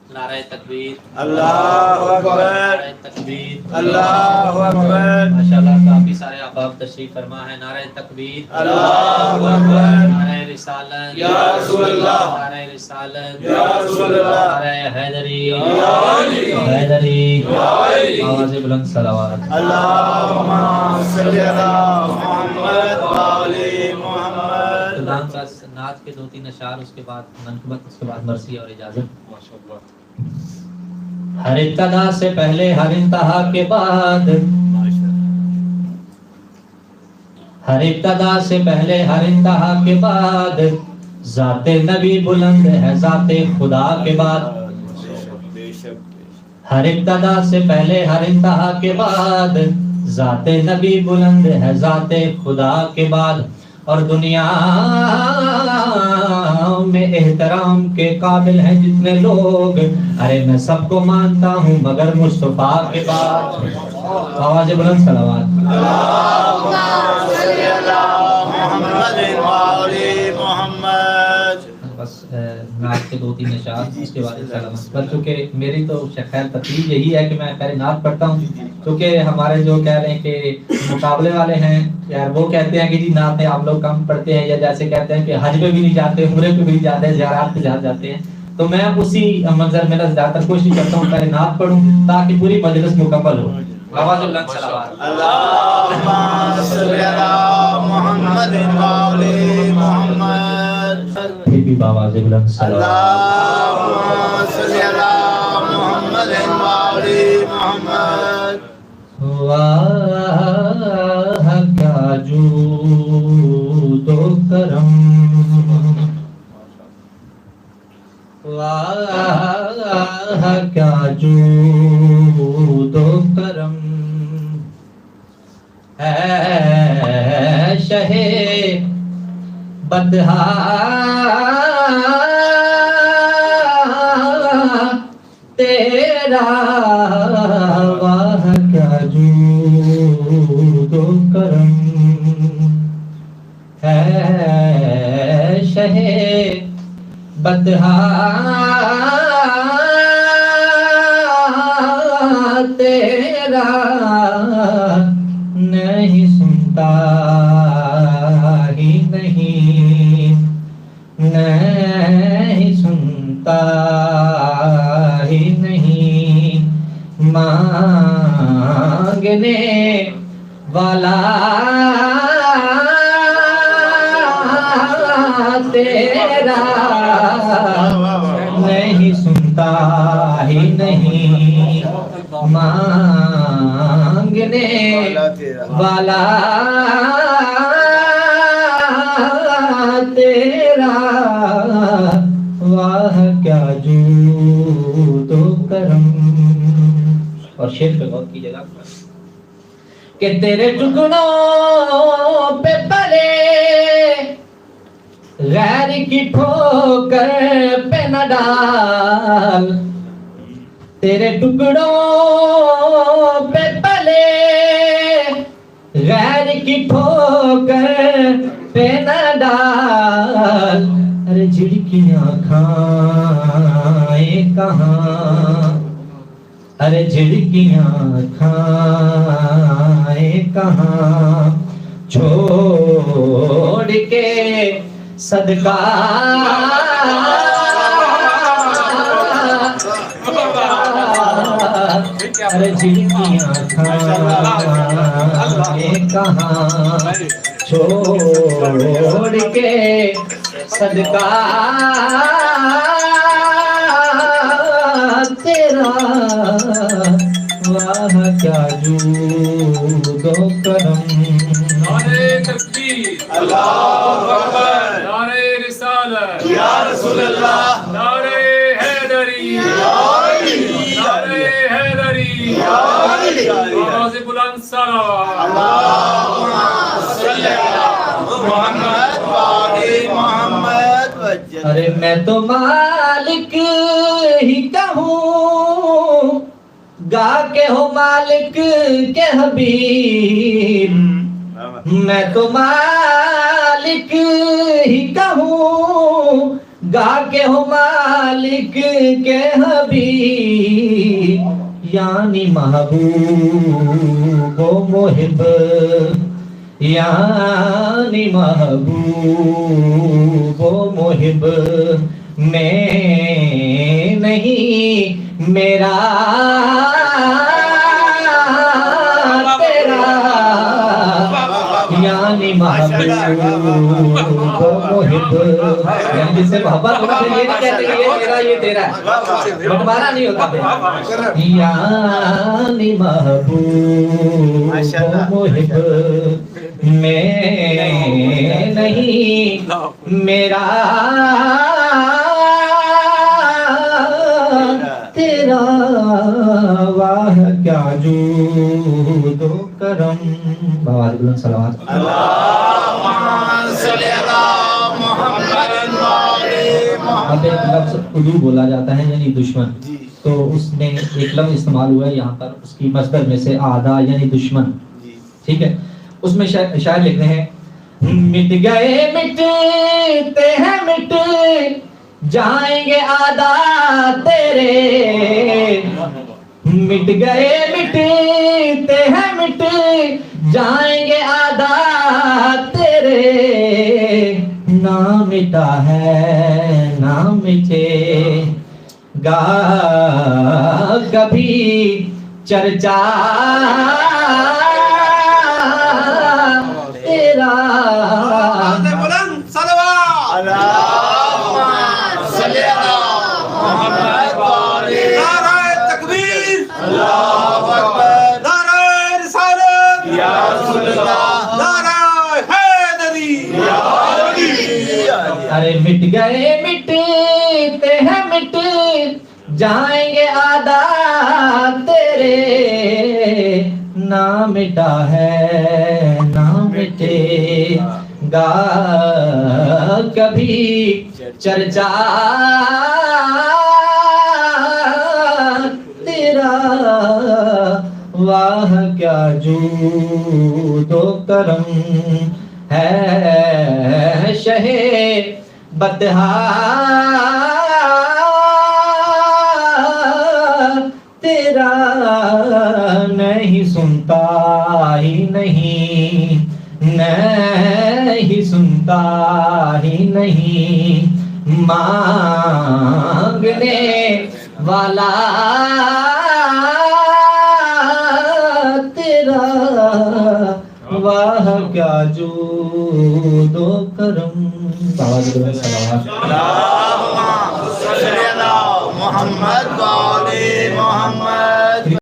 नारे तकबीर, अल्लाहु अकबर, नारे तकबीर, अल्लाहु अकबर। माशाल्लाह काफी सारे अहबाब तशरीफ फरमा है। नारे तकबीर, अल्लाहु अकबर, नारे रिसालत, या रसूल अल्लाह, नारे रिसालत, या रसूल अल्लाह, नारे हैदरी, या अली, हैदरी, या अली। आवाज़ बुलंद सलावत। अल्लाहुम्मा सल्ली अला मुहम्मद व आले मुहम्मद। नाम का नाच के 2-3 अशार, उसके बाद मनकबत, उसके बाद मर्सी और इजाजत। हर इब्तदा से पहले हर इंतहा के बाद, हर इब्तदा से पहले हर इंतहा के बाद, ज़ाते नबी बुलंद है ज़ाते खुदा के बाद। हर इब्तदा से पहले हर इंतहा के बाद, ज़ाते नबी बुलंद है ज़ाते खुदा के बाद। और दुनिया में एहतराम के काबिल हैं जितने लोग, अरे मैं सबको मानता हूँ मगर मुस्तफा के बाद। आवाज़ बुलंद सलावत। अल्लाहुम्मा सल्ली अला मुहम्मद व आले मुहम्मद। बस नात के 2-3 अशार, उसके बाद इंशाअल्लाह। पर चूँकि मेरी तो खैर तकलीफ यही है कि मैं पहले नात पढ़ता हूँ, क्योंकि हमारे जो कह रहे हैं कि मुकाबले वाले हैं यार, वो कहते हैं कि जी नात में आप लोग कम पढ़ते हैं, या जैसे कहते हैं कि हज पे भी नहीं जाते, उम्रे पे भी नहीं जाते, ज़ियारत पे जाते हैं। तो मैं उसी मंजर में ज़्यादातर कोशिश करता हूँ पहले नात पढ़ूँ ताकि पूरी मजलिस मुकम्मल हो। आवाज़ बुलंद सलावत। अल्लाहुम्मा सल्ली अला मुहम्मद व आले मुहम्मद। फिर भी आवाज़ बुलंद सलावत। अल्लाहुम्मा सल्ली अला मुहम्मद व आले मुहम्मद। वाह क्या जूदो करम, वाह क्या जूदो करम है शहे बदहा तेरा। वाह क्या जूदो करम है शहे बदहा तेरा। नहीं सुनता ही नहीं, नहीं सुनता ही नहीं, मांगने वाला तेरा। नहीं सुनता ही नहीं, मांगने वाला तेरा। वाह क्या जूदो करम। और शेर पे गौर कीजिएगा कि तेरे टुकड़ों पे पले गैर की ठोकर पे न डाल। तेरे टुकड़ों पे पले गैर की ठोकर पे न डाल। अरे झिड़कियाँ खाए कहाँ, अरे झिड़कियाँ खाए कहाँ, छोड़ के सदका अरे झिड़कियाँ खाए कहाँ, छोड़ के सदका तेरा। वाह क्या जूदो करम। नारे तकबीर, अल्लाहु अकबर, नारे रिसालत, या रसूल अल्लाह, नारे हैदरी, या अली, नारे हैदरी, या अली। आवाज़ बुलंद सलावत। अल्लाहुम्मा सल्ली अला मुहम्मद व आले मुहम्मद। अरे मैं तो मालिक ही कहूँ, गा के हो मालिक के हबीब। मैं तो मालिक ही कहूँ, گا کے ہو مالک کے حبیب یعنی محبوب و محب یعنی محبوب و محب میں نہیں میرا تیرا یعنی محبوب و محب یعنی جس سے محبت ہونا یہ نہیں کہتے کہ یہ میرا یہ تیرا ہے بٹوارا نہیں ہوتا یعنی محبوب و محب میں نہیں میرا تیرا واہ کیا جود و کرم بابا بلند صلوات اب ایک لفظ عدو بولا جاتا ہے یعنی دشمن تو اس میں ایک لفظ استعمال ہوا ہے یہاں پر اس کی مصدر میں سے آدھا یعنی دشمن ٹھیک ہے اس میں شاعر لکھ رہے ہیں مٹ گئے مٹتے ہیں مٹ جائیں گے آدھا تیرے مٹ گئے مٹتے ہیں مٹ جائیں گے آدھا تیرے نام مٹا ہے نام مٹے گا کبھی چرچا تیرا ارے مٹ گئے مٹتے ہیں مٹ جائیں گے آدھا تیرے نام مٹا ہے نام مٹے گا کبھی چرچا تیرا واہ کیا جود و کرم ہے شہ بدہا تیرا نہیں سنتا ہی نہیں نہیں سنتا ہی نہیں مانگنے والا تیرا واہ کیا جود و کرم بابا جی بلند صلوات محمد